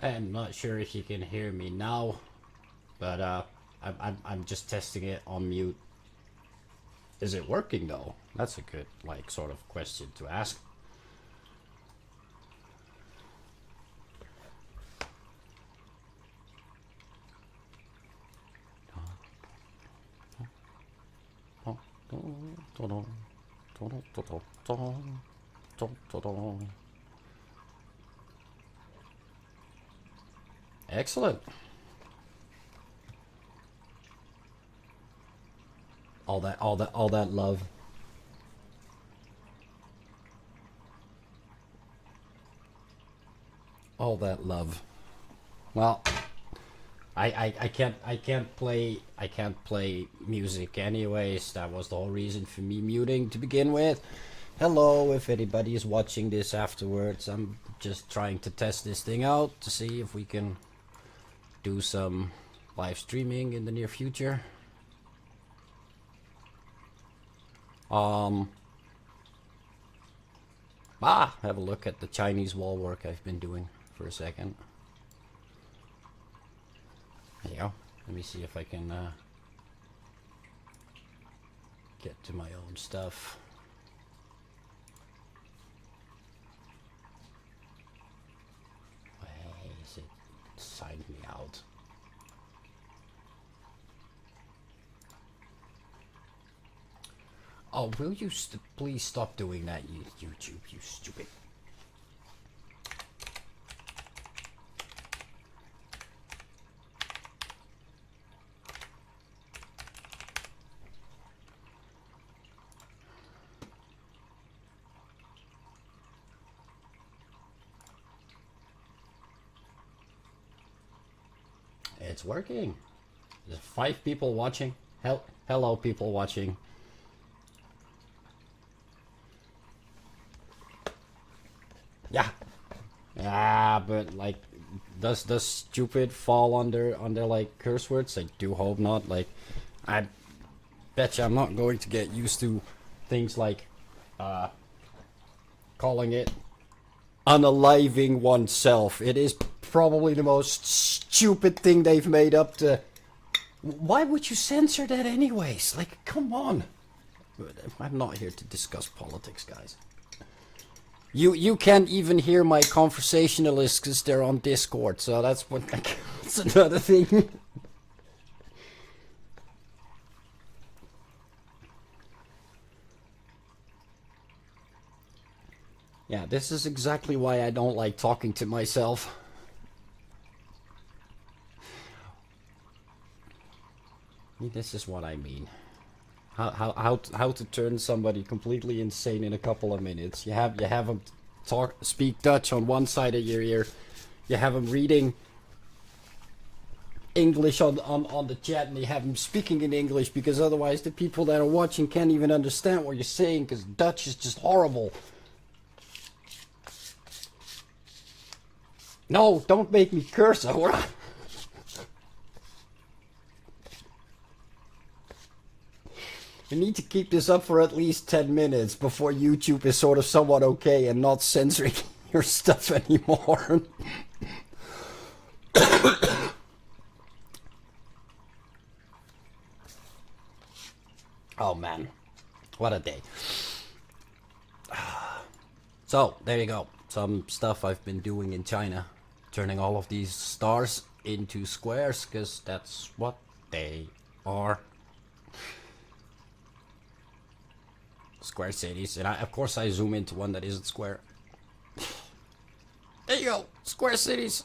I'm not sure if you can hear me now, but I'm just testing it on mute. Is it working though? That's a good like sort of question to ask. Excellent. All that love. All that love. Well, I can't play music anyways. That was the whole reason for me muting to begin with. Hello, if anybody is watching this afterwards. I'm just trying to test this thing out to see if we can do some live streaming in the near future. Have a look at the Chinese wall work I've been doing for a second. There you go. Let me see if I can get to my own stuff. Why is it signed me out? Oh, will you please stop doing that, YouTube, you stupid. It's working. There's 5 people watching. Hello, people watching. Yeah. Yeah, but like, does stupid fall under like curse words? I do hope not. Like, I bet you I'm not going to get used to things like calling it unaliving oneself. It is probably the most stupid thing they've made up to. Why would you censor that anyways? Like, come on. I'm not here to discuss politics, guys. You can't even hear my conversationalists because they're on Discord, so that's what that's another thing. Yeah, this is exactly why I don't like talking to myself. This is what I mean. How to turn somebody completely insane in a couple of minutes. You have them speak Dutch on one side of your ear. You have them reading English on the chat, and you have them speaking in English, because otherwise the people that are watching can't even understand what you're saying, because Dutch is just horrible. No, don't make me curse, Ahora. We need to keep this up for at least 10 minutes before YouTube is sort of somewhat okay and not censoring your stuff anymore. Oh man, what a day. So, there you go. Some stuff I've been doing in China. Turning all of these stars into squares, because that's what they are. Square cities, and of course I zoom into one that isn't square. There you go, square cities.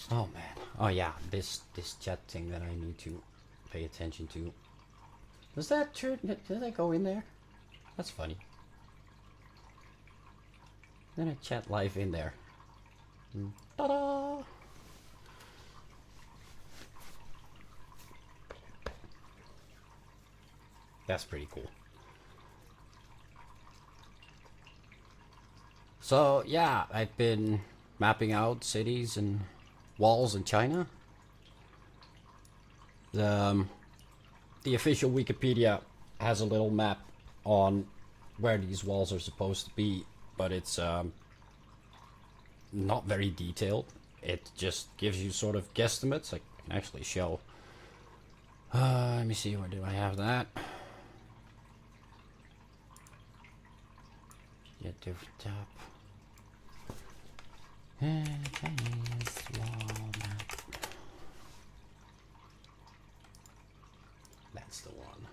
Oh man, oh yeah, this chat thing that I need to pay attention to. Does that turn? Did I go in there? That's funny. Then I chat live in there. Ta-da! That's pretty cool. So yeah, I've been mapping out cities and walls in China. The official Wikipedia has a little map on where these walls are supposed to be, but it's not very detailed. It just gives you sort of guesstimates. I can actually show. Let me see, where do I have that? Yeah, different tab. Chinese wall map. That's the one.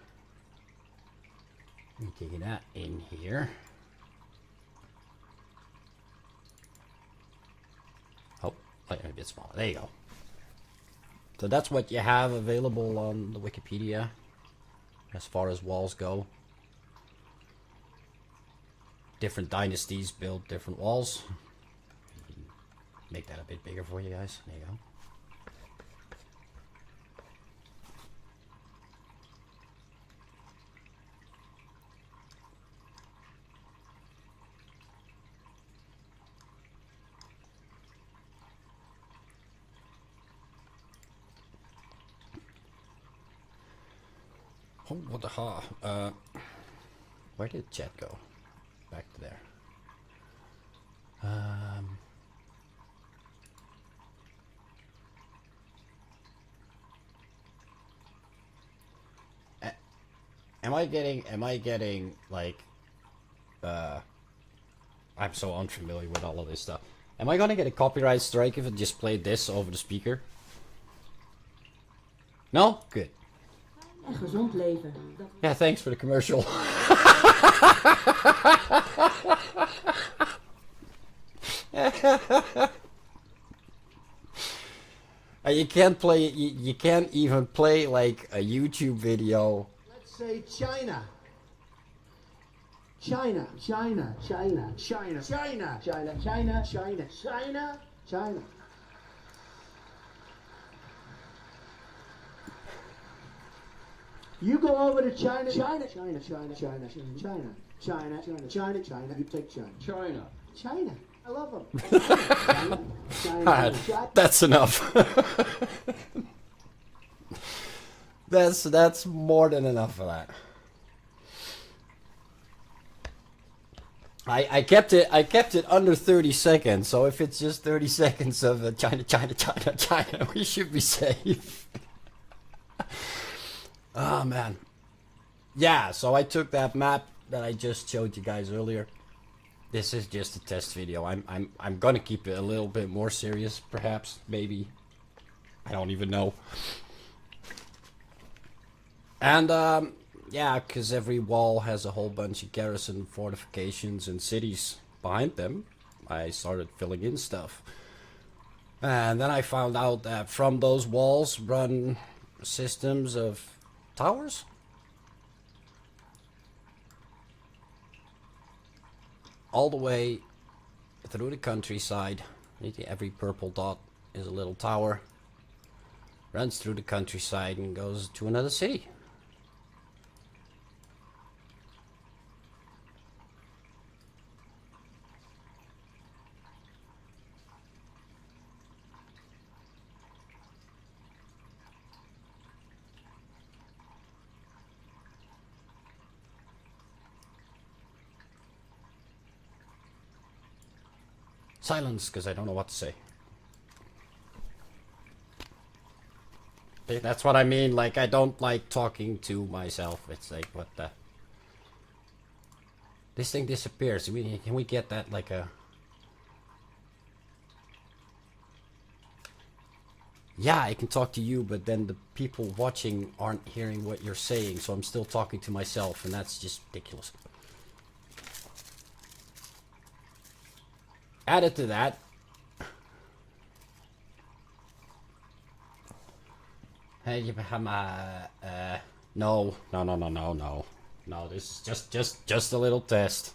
Let me take that in here. Oh, a bit smaller. There you go. So that's what you have available on the Wikipedia as far as walls go. Different dynasties build different walls. Make that a bit bigger for you guys. There you go. Oh, what the ha? Where did chat go? Back to there. Am I getting like I'm so unfamiliar with all of this stuff. Am I gonna get a copyright strike if I just played this over the speaker? No? Good. En gezond leven. Yeah, thanks for the commercial. You can't play. You can't even play like a YouTube video. Let's say China. China, China, China, China, China, China, China, China, China, China. You go over to China, China, China, China, China, China, China, China, China, China. You take China. China. China. I love them. China, China, Alright, China. that's enough. That's more than enough for that. I kept it under 30 seconds, so if it's just 30 seconds of China, China, China, China, we should be safe. Oh man. Yeah, so I took that map that I just showed you guys earlier. This is just a test video. I'm gonna keep it a little bit more serious, perhaps, maybe. I don't even know. And yeah, because every wall has a whole bunch of garrison fortifications and cities behind them, I started filling in stuff. And then I found out that from those walls run systems of towers. All the way through the countryside. Every purple dot is a little tower. Runs through the countryside and goes to another city. Silence, because I don't know what to say. That's what I mean, like, I don't like talking to myself. It's like, what the... This thing disappears. Can we get that, like, a... Yeah, I can talk to you, but then the people watching aren't hearing what you're saying, so I'm still talking to myself, and that's just ridiculous. Added to that, hey, no, this is just a little test.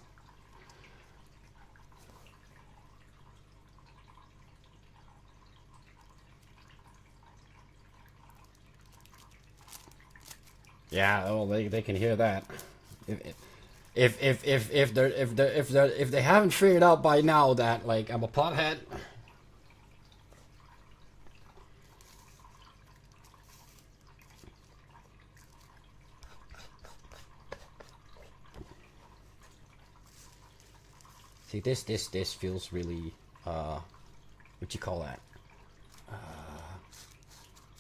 Yeah, oh, they can hear that. If they haven't figured out by now that, like, I'm a pothead, See, this feels really, what you call that?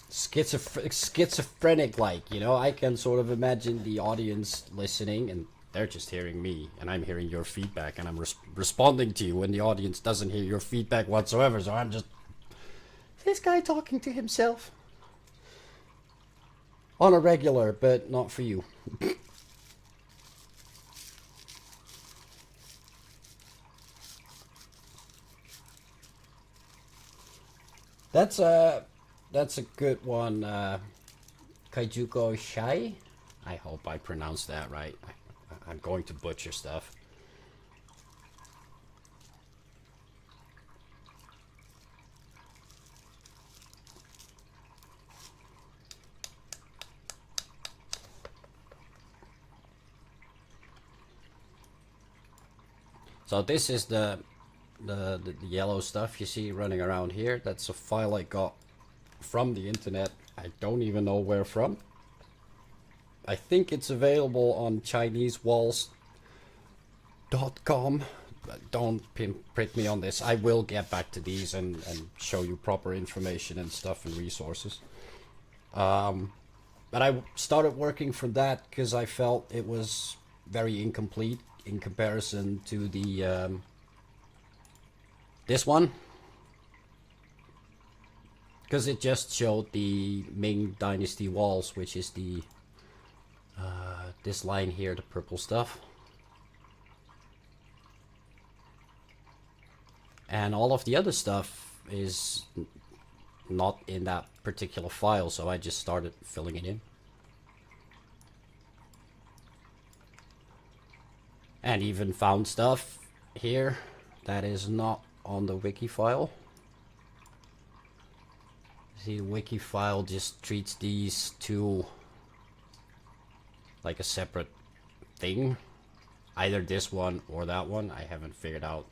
Schizophrenic, like, you know. I can sort of imagine the audience listening, and they're just hearing me, and I'm hearing your feedback, and I'm responding to you when the audience doesn't hear your feedback whatsoever. So I'm just, this guy talking to himself on a regular, but not for you. That's a good one. Kaijuko Shai. I hope I pronounced that right. I'm going to butcher stuff. So this is the yellow stuff you see running around here. That's a file I got from the internet. I don't even know where from. I think it's available on ChineseWalls.com. Don't print me on this. I will get back to these and show you proper information and stuff and resources. But I started working from that because I felt it was very incomplete in comparison to the this one, because it just showed the Ming Dynasty walls, which is the this line here, the purple stuff, and all of the other stuff is not in that particular file, so I just started filling it in. And even found stuff here that is not on the wiki file. See, the wiki file just treats these two like a separate thing. Either this one or that one. I haven't figured out.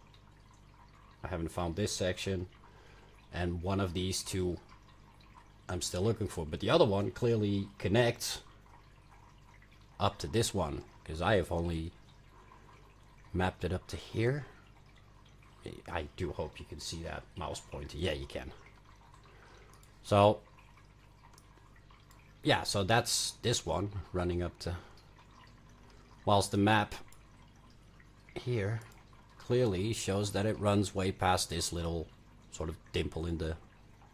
I haven't found this section. And one of these two I'm still looking for. But the other one clearly connects up to this one, because I have only mapped it up to here. I do hope you can see that mouse pointer. Yeah, you can. So yeah, so that's this one running up to, whilst the map here clearly shows that it runs way past this little sort of dimple in the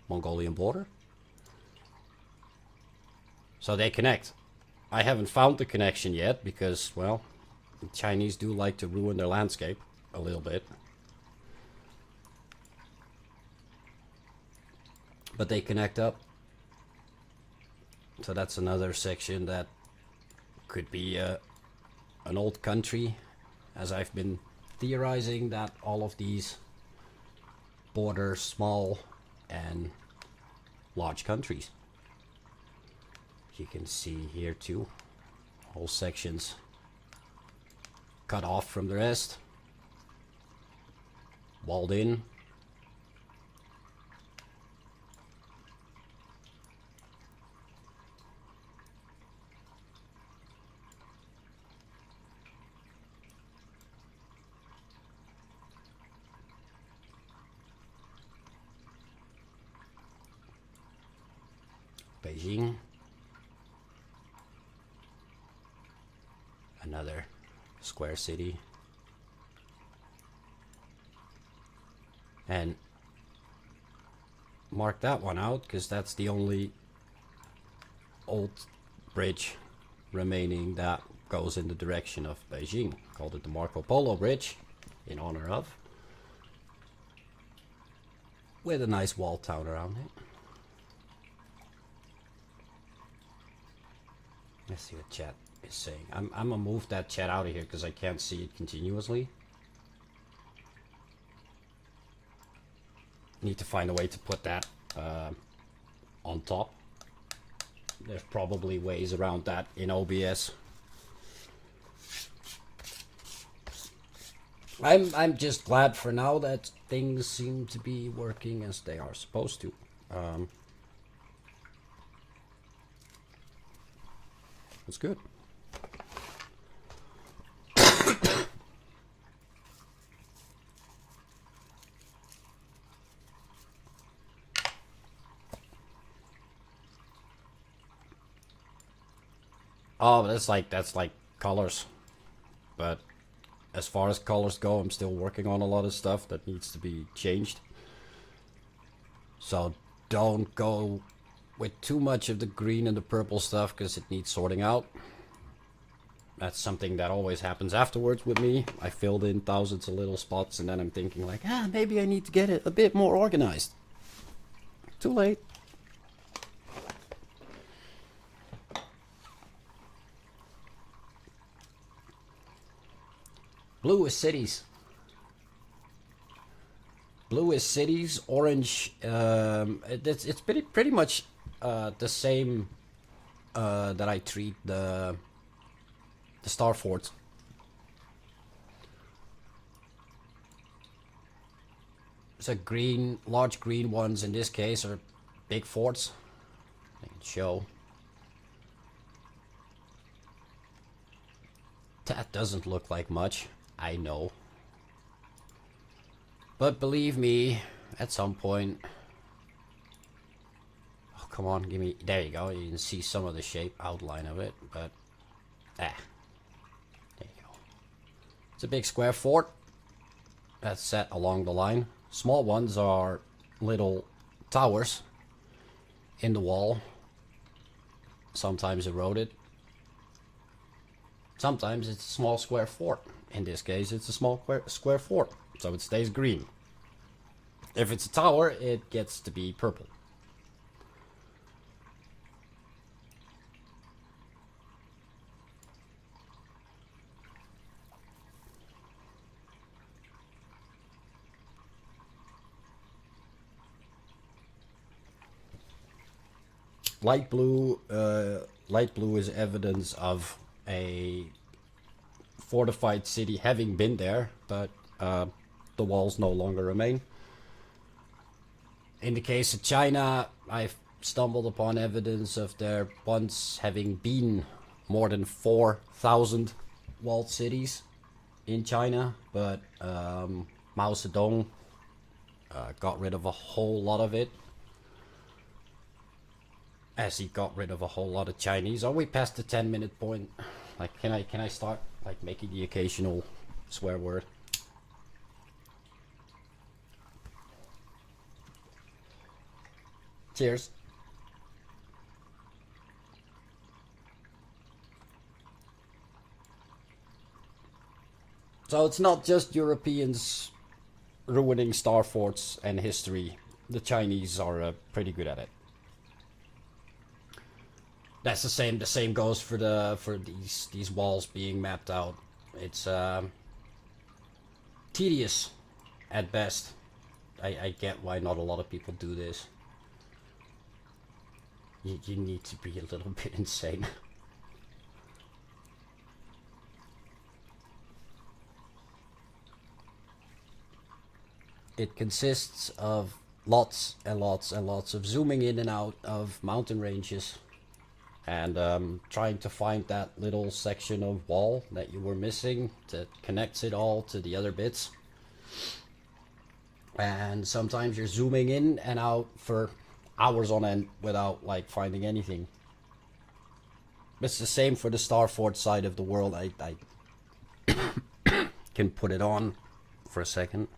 Mongolian border. So they connect. I haven't found the connection yet because, well, the Chinese do like to ruin their landscape a little bit. But they connect up. So that's another section that could be an old country, as I've been theorizing that all of these border small and large countries. You can see here too, whole sections cut off from the rest, walled in. Beijing, another square city, and mark that one out because that's the only old bridge remaining that goes in the direction of Beijing. Called it the Marco Polo Bridge in honor of, with a nice wall town around it. Let's see what chat is saying. I'm gonna move that chat out of here because I can't see it continuously. Need to find a way to put that on top. There's probably ways around that in OBS. I'm just glad for now that things seem to be working as they are supposed to. That's good. Oh, that's like colors. But as far as colors go, I'm still working on a lot of stuff that needs to be changed. So don't go with too much of the green and the purple stuff because it needs sorting out. That's something that always happens afterwards with me. I filled in thousands of little spots and then I'm thinking like, maybe I need to get it a bit more organized. Too late. Blue is cities. Blue is cities. Orange, it's pretty much the same that I treat the star forts. So green, large green ones in this case are big forts. I can show. That doesn't look like much, I know. But believe me, at some point... Oh, come on, give me... There you go, you can see some of the shape outline of it, but... There you go. It's a big square fort that's set along the line. Small ones are little towers in the wall, sometimes eroded. Sometimes it's a small square fort. In this case, it's a small square fort, so it stays green. If it's a tower, it gets to be purple. Light blue is evidence of a fortified city having been there, but the walls no longer remain. In the case of China, I've stumbled upon evidence of there once having been more than 4,000 walled cities in China, but Mao Zedong got rid of a whole lot of it. As he got rid of a whole lot of Chinese. Are we past the 10-minute point? Like, can I start like making the occasional swear word? Cheers. So it's not just Europeans ruining star forts and history. The Chinese are pretty good at it. That's the same. The same goes for these walls being mapped out. It's tedious at best. I get why not a lot of people do this. You need to be a little bit insane. It consists of lots and lots and lots of zooming in and out of mountain ranges. And trying to find that little section of wall that you were missing that connects it all to the other bits. And sometimes you're zooming in and out for hours on end without like finding anything. It's the same for the star fort side of the world. I can put it on for a second.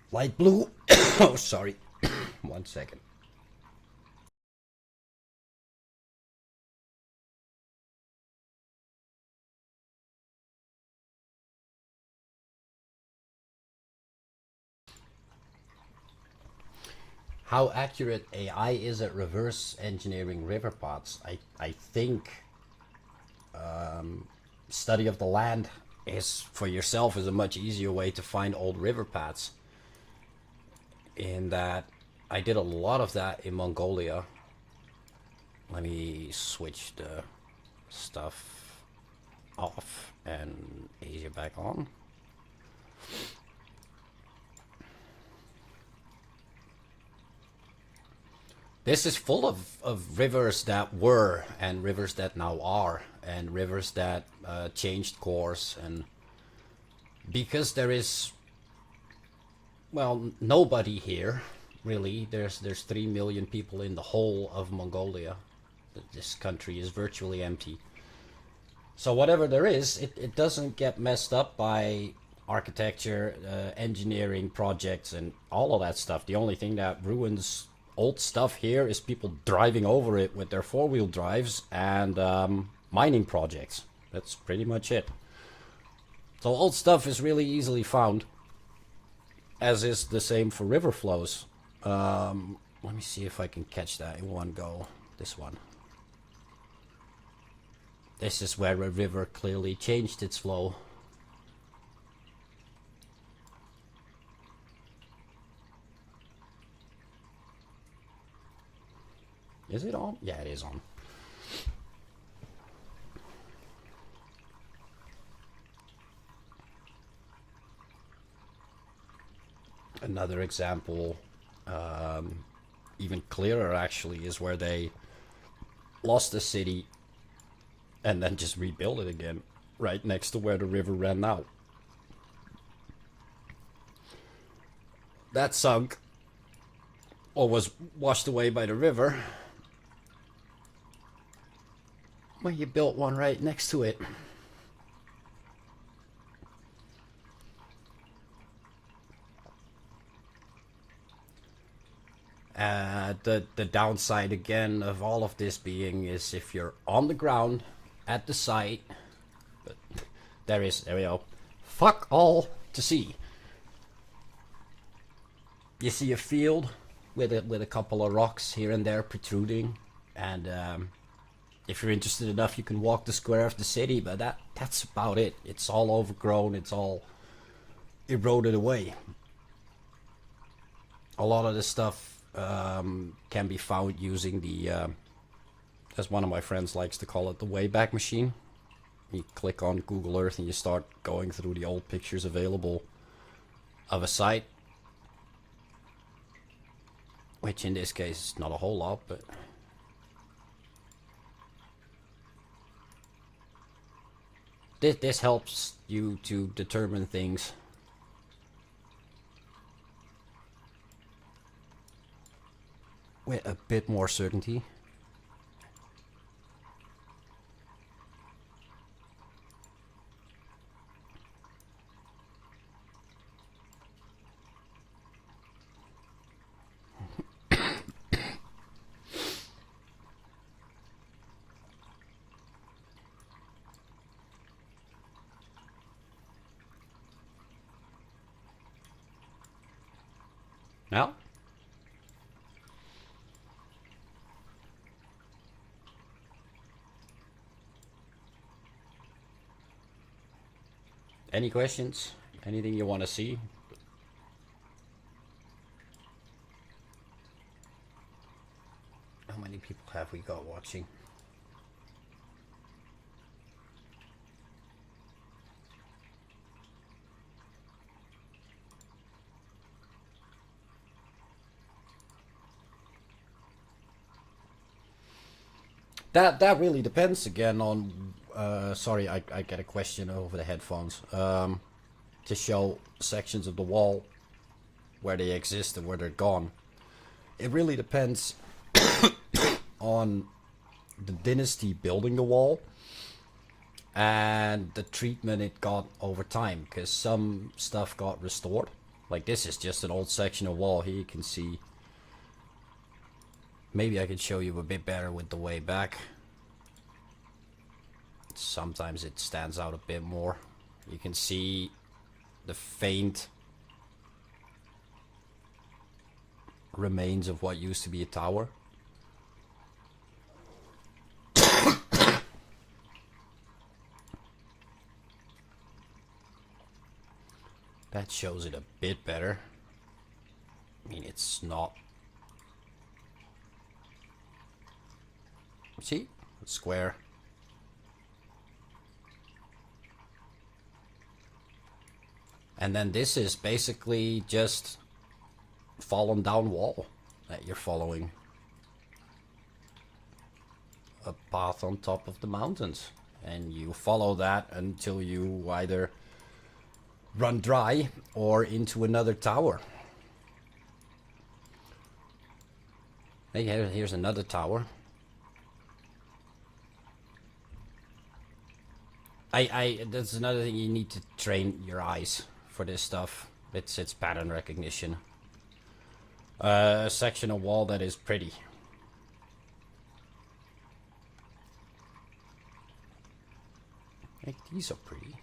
Light blue. Oh, sorry. 1 second. How accurate AI is at reverse engineering river paths? I think study of the land is for yourself is a much easier way to find old river paths. In that I did a lot of that in Mongolia. Let me switch the stuff off and Asia back on. This is full of rivers that were, and rivers that now are, and rivers that changed course, and because there is, well, nobody here, really. There's 3 million people in the whole of Mongolia. This country is virtually empty. So whatever there is, it doesn't get messed up by architecture, engineering projects, and all of that stuff. The only thing that ruins old stuff here is people driving over it with their four-wheel drives and mining projects. That's pretty much it. So old stuff is really easily found, as is the same for river flows. Let me see if I can catch that in one go. This one. This is where a river clearly changed its flow. Is it on? Yeah, it is on. Another example, even clearer actually, is where they lost the city and then just rebuilt it again, right next to where the river ran out. That sunk, or was washed away by the river, when you built one right next to it. The downside again of all of this being is if you're on the ground at the site, but there we go, fuck all to see. You see a field with a couple of rocks here and there protruding, and if you're interested enough, you can walk the square of the city, but that's about it. It's all overgrown, it's all eroded away. A lot of this stuff can be found using the, as one of my friends likes to call it, the Wayback Machine. You click on Google Earth and you start going through the old pictures available of a site. Which in this case is not a whole lot, but... This helps you to determine things with a bit more certainty. Now? Any questions? Anything you want to see? How many people have we got watching? That really depends again on... sorry, I get a question over the headphones. To show sections of the wall where they exist and where they're gone. It really depends on the dynasty building the wall and the treatment it got over time, because some stuff got restored. Like this is just an old section of wall. Here you can see. Maybe I could show you a bit better with the way back. Sometimes it stands out a bit more. You can see the faint remains of what used to be a tower. That shows it a bit better. I mean, it's not... See? It's square. And then this is basically just fallen down wall that you're following. A path on top of the mountains. And you follow that until you either run dry or into another tower. Hey, here's another tower. That's another thing, you need to train your eyes for this stuff. It's pattern recognition. A section of wall that is pretty. Like, these are pretty.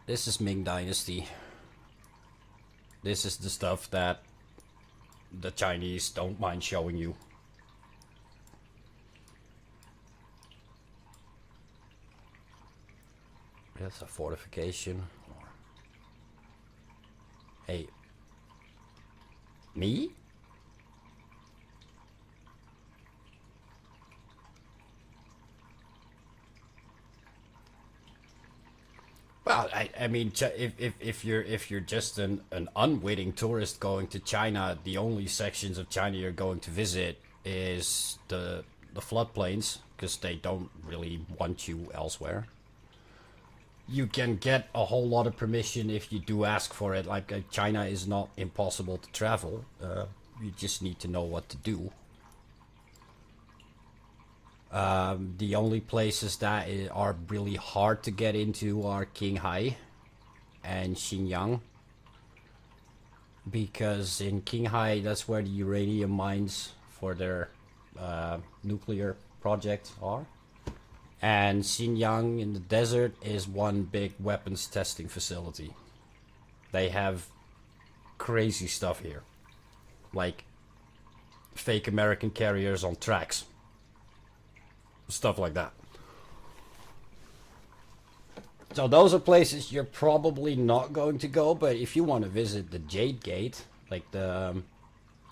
This is Ming Dynasty. This is the stuff that the Chinese don't mind showing you. That's a fortification. Hey. Me? Well, I mean, if you're just an unwitting tourist going to China, the only sections of China you're going to visit is the floodplains, because they don't really want you elsewhere. You can get a whole lot of permission if you do ask for it. Like, China is not impossible to travel. You just need to know what to do. The only places that are really hard to get into are Qinghai and Xinjiang. Because in Qinghai, that's where the uranium mines for their nuclear project are. And Xinjiang in the desert is one big weapons testing facility. They have crazy stuff here. Like fake American carriers on tracks. Stuff like that. So those are places you're probably not going to go, but if you want to visit the Jade Gate, like the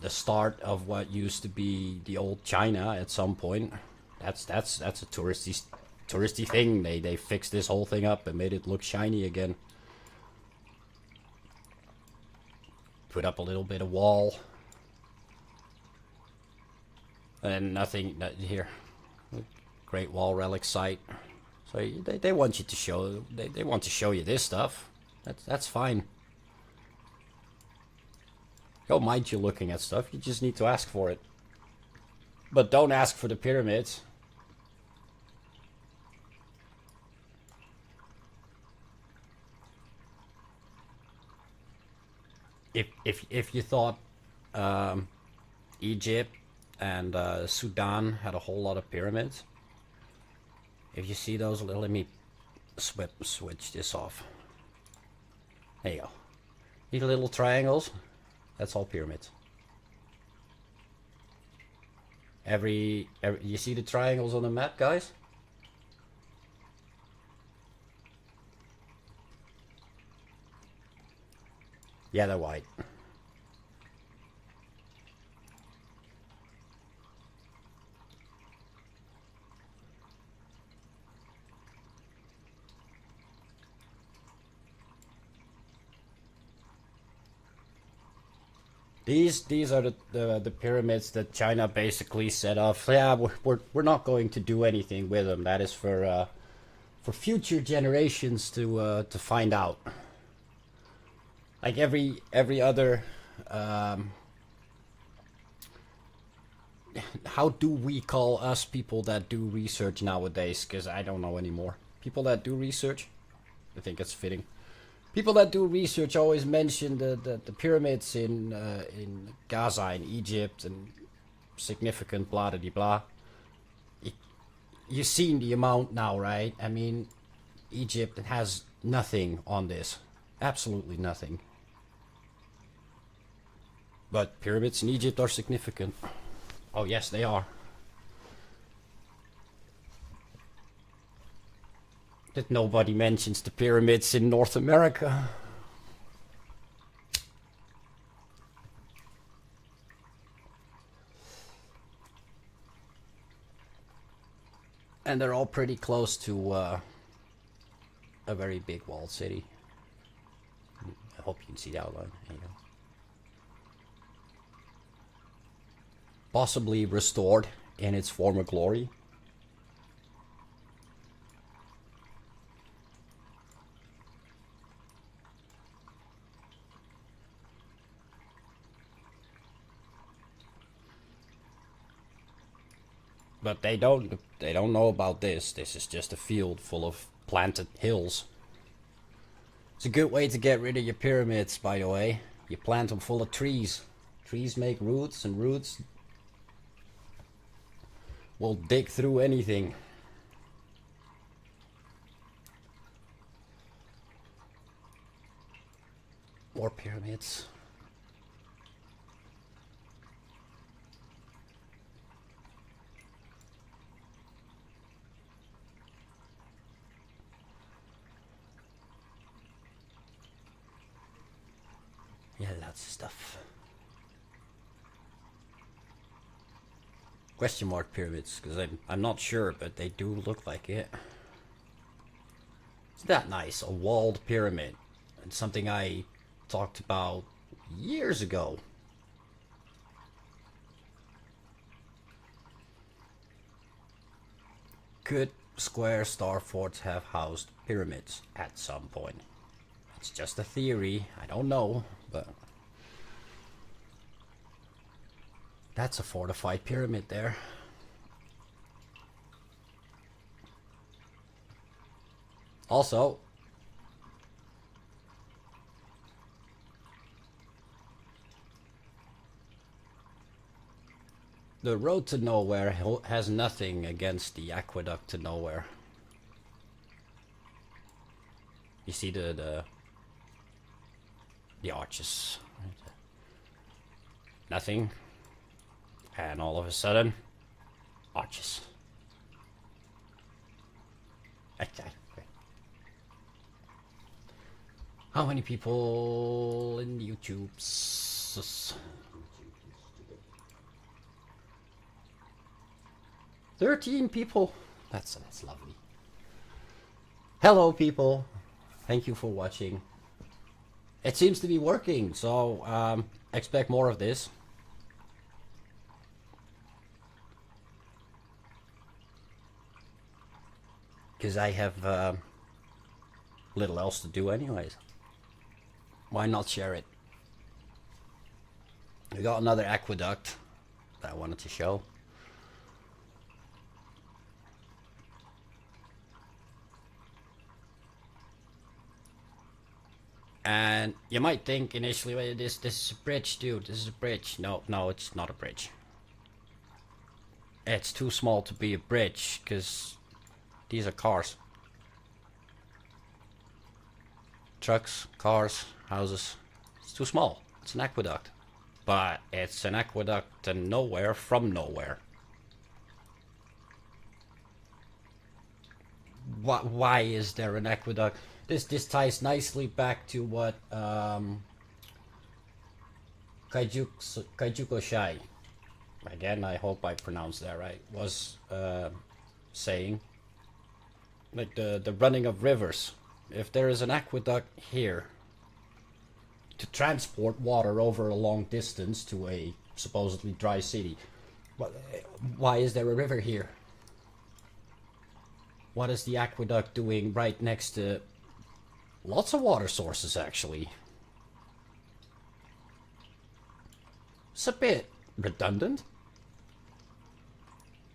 start of what used to be the old China at some point, that's a touristy thing. They fixed this whole thing up and made it look shiny again. Put up a little bit of wall. And nothing here. Great Wall Relic site. So they want you to show they want to show you this stuff. That's fine. Don't mind you looking at stuff, you just need to ask for it. But don't ask for the pyramids. If you thought Egypt and Sudan had a whole lot of pyramids, if you see those, let me switch this off. There you go. These little triangles, that's all pyramids. Every you see the triangles on the map, guys? Yeah, they're white. These are the pyramids that China basically set off. Yeah, we're not going to do anything with them. That is for future generations to find out. Like every other, how do we call us people that do research nowadays? Because I don't know anymore. People that do research, I think it's fitting. People that do research always mention the pyramids in Gaza, in Egypt, and significant blah de blah. You've seen the amount now, right? I mean, Egypt has nothing on this, absolutely nothing. But pyramids in Egypt are significant. Oh yes, they are. That nobody mentions the pyramids in North America. And they're all pretty close to a very big walled city. I hope you can see the outline. There you go. Possibly restored in its former glory. But they don't know about this. This is just a field full of planted hills. It's a good way to get rid of your pyramids, by the way. You plant them full of trees. Trees make roots, and roots will dig through anything. More pyramids. Yeah, lots of stuff. Question mark pyramids, because I'm not sure, but they do look like it. Isn't that nice? A walled pyramid. It's something I talked about years ago. Could square star forts have housed pyramids at some point? It's just a theory. I don't know, but that's a fortified pyramid there. Also, the road to nowhere has nothing against the aqueduct to nowhere. You see the arches. Nothing. And all of a sudden, arches. Okay. How many people in YouTube? 13 people. That's lovely. Hello, people. Thank you for watching. It seems to be working, so expect more of this. Because I have little else to do anyways. Why not share it? We got another aqueduct that I wanted to show. And you might think initially, wait, this is a bridge, dude. This is a bridge. No, it's not a bridge. It's too small to be a bridge because these are cars. Trucks, cars, houses. It's too small. It's an aqueduct. But it's an aqueduct to nowhere from nowhere. Why is there an aqueduct? This ties nicely back to what Kaijuko Shai, again I hope I pronounced that right, was saying. Like the running of rivers. If there is an aqueduct here to transport water over a long distance to a supposedly dry city, why is there a river here? What is the aqueduct doing right next to lots of water sources, actually? It's a bit redundant.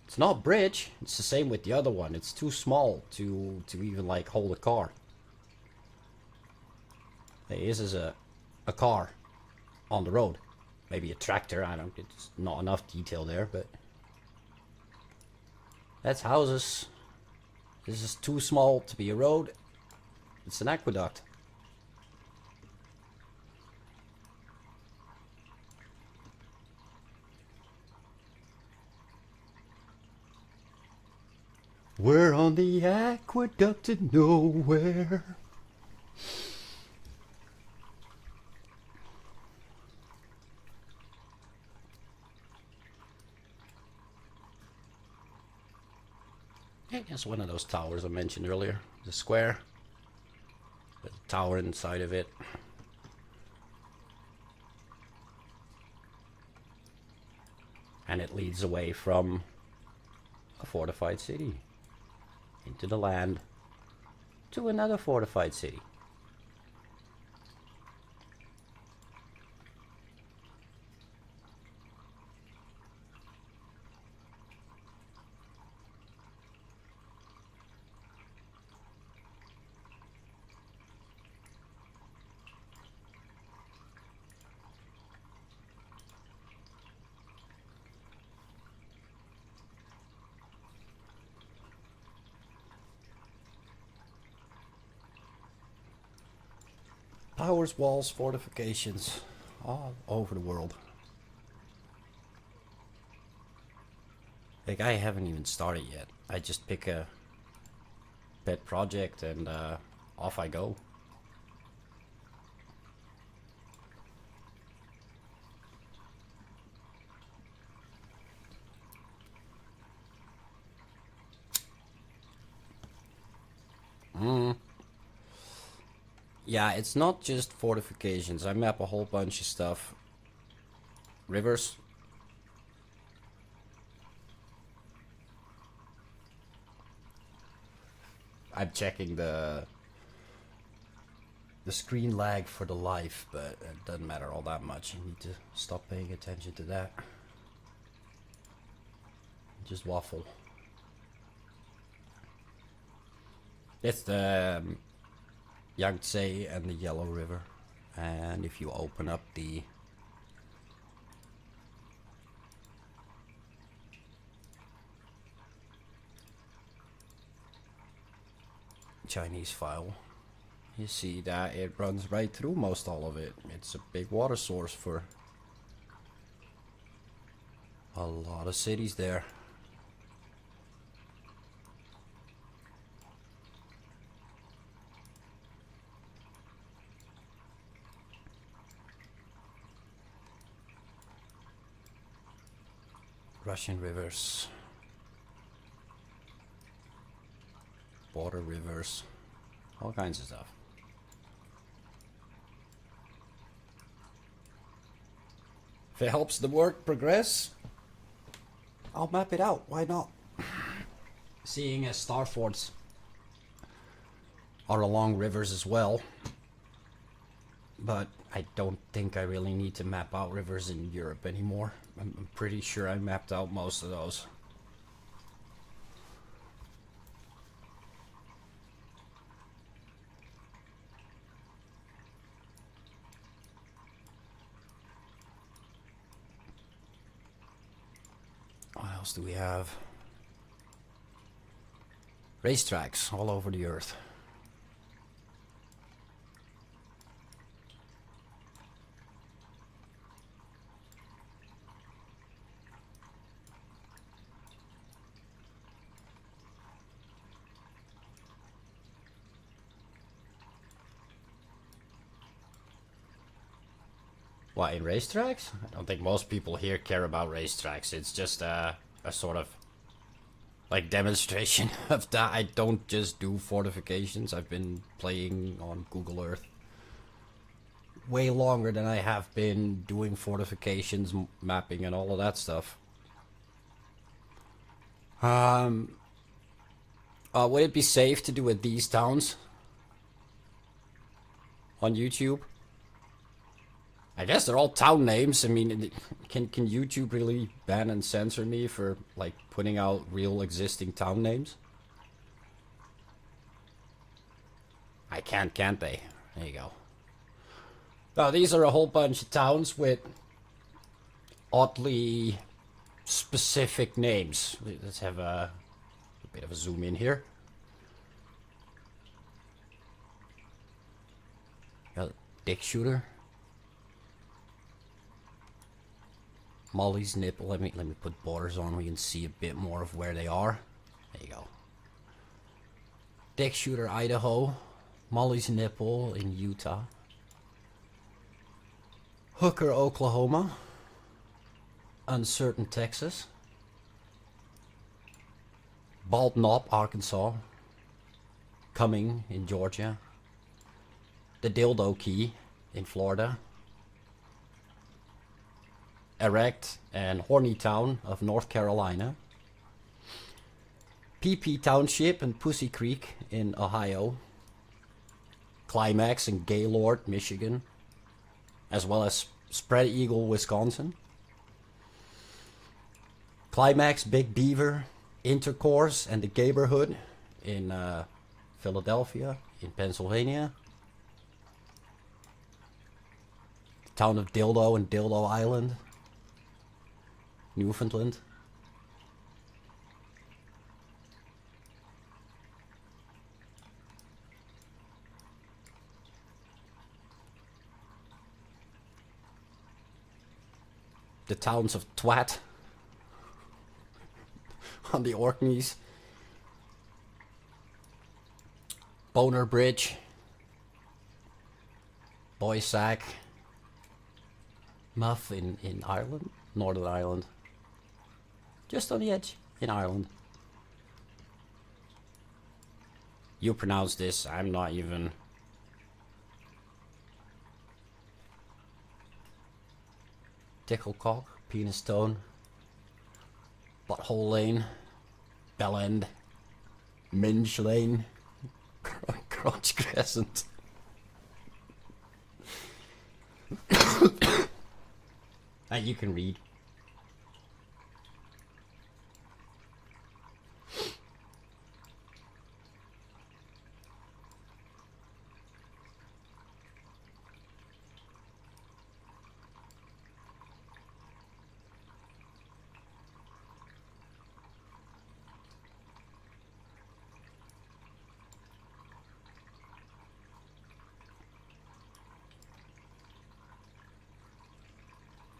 It's not a bridge. It's the same with the other one. It's too small to even like hold a car. Hey, this is a car on the road. Maybe a tractor. I don't. It's not enough detail there, but that's houses. This is too small to be a road. It's an aqueduct. We're on the aqueduct to nowhere. Yeah, it's one of those towers I mentioned earlier. The square. With a tower inside of it. And it leads away from a fortified city into the land to another fortified city. Towers, walls, fortifications, all over the world. Like, I haven't even started yet. I just pick a pet project and off I go. Yeah, it's not just fortifications. I map a whole bunch of stuff. Rivers. I'm checking the screen lag for the live, but it doesn't matter all that much. You need to stop paying attention to that. Just waffle. It's the Yangtze and the Yellow River, and if you open up the Chinese file, you see that it runs right through most all of it. It's a big water source for a lot of cities there. Russian rivers, border rivers, all kinds of stuff. If it helps the work progress, I'll map it out. Why not? Seeing as star forts are along rivers as well, but I don't think I really need to map out rivers in Europe anymore. I'm pretty sure I mapped out most of those. What else do we have? Racetracks all over the earth. What, in racetracks? I don't think most people here care about racetracks. It's just a sort of like demonstration of that. I don't just do fortifications. I've been playing on Google Earth way longer than I have been doing fortifications, mapping, and all of that stuff. Would it be safe to do it these towns on YouTube? I guess they're all town names. I mean, can YouTube really ban and censor me for like putting out real existing town names? I can't they? There you go. Now these are a whole bunch of towns with oddly specific names. Let's have a bit of a zoom in here. Dick Shooter. Molly's Nipple. Let me put borders on. We can see a bit more of where they are. There you go. Dick Shooter, Idaho. Molly's Nipple in Utah. Hooker, Oklahoma. Uncertain, Texas. Bald Knob, Arkansas. Cumming in Georgia. the Dildo Key in Florida, Erect and Horny Town of North Carolina, PP Township and Pussy Creek in Ohio, Climax and Gaylord, Michigan, as well as Spread Eagle, Wisconsin, Climax, Big Beaver, Intercourse and the Gayborhood in Philadelphia, in Pennsylvania, the town of Dildo and Dildo Island, Newfoundland, the towns of Twat on the Orkneys, Boner Bridge, Boysack, Muff in Ireland, Northern Ireland, just on the edge in Ireland. You pronounce this, I'm not even. Ticklecock, Penis Stone, Butthole Lane, Bell End, Minge Lane, Crotch Crescent. And you can read.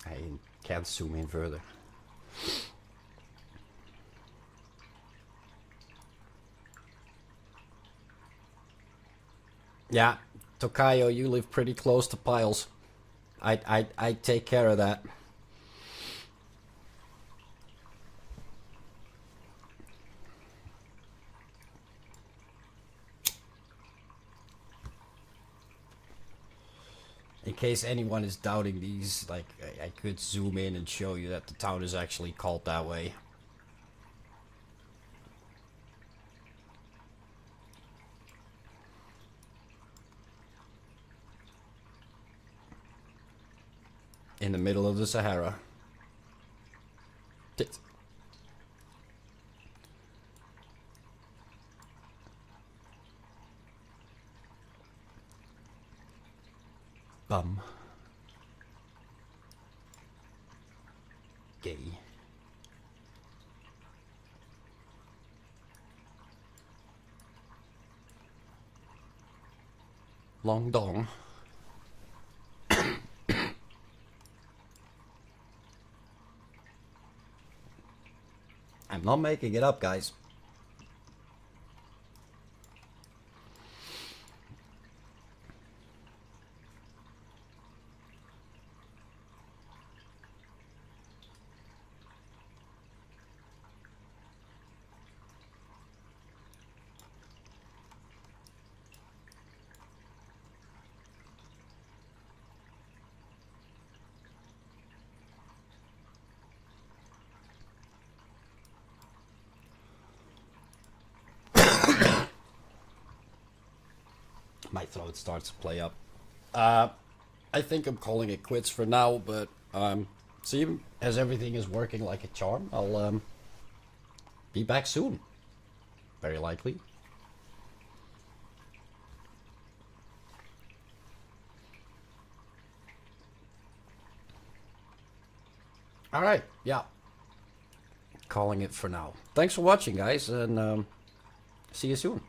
I can't zoom in further. Yeah, Tokayo, you live pretty close to piles. I take care of that. In case anyone is doubting these, like, I could zoom in and show you that the town is actually called that way. In the middle of the Sahara. Bum. Gay. Long dong. I'm not making it up, guys. My throat starts to play up. I think I'm calling it quits for now, but see, as everything is working like a charm, I'll be back soon. Very likely. Alright, yeah. Calling it for now. Thanks for watching, guys, and see you soon.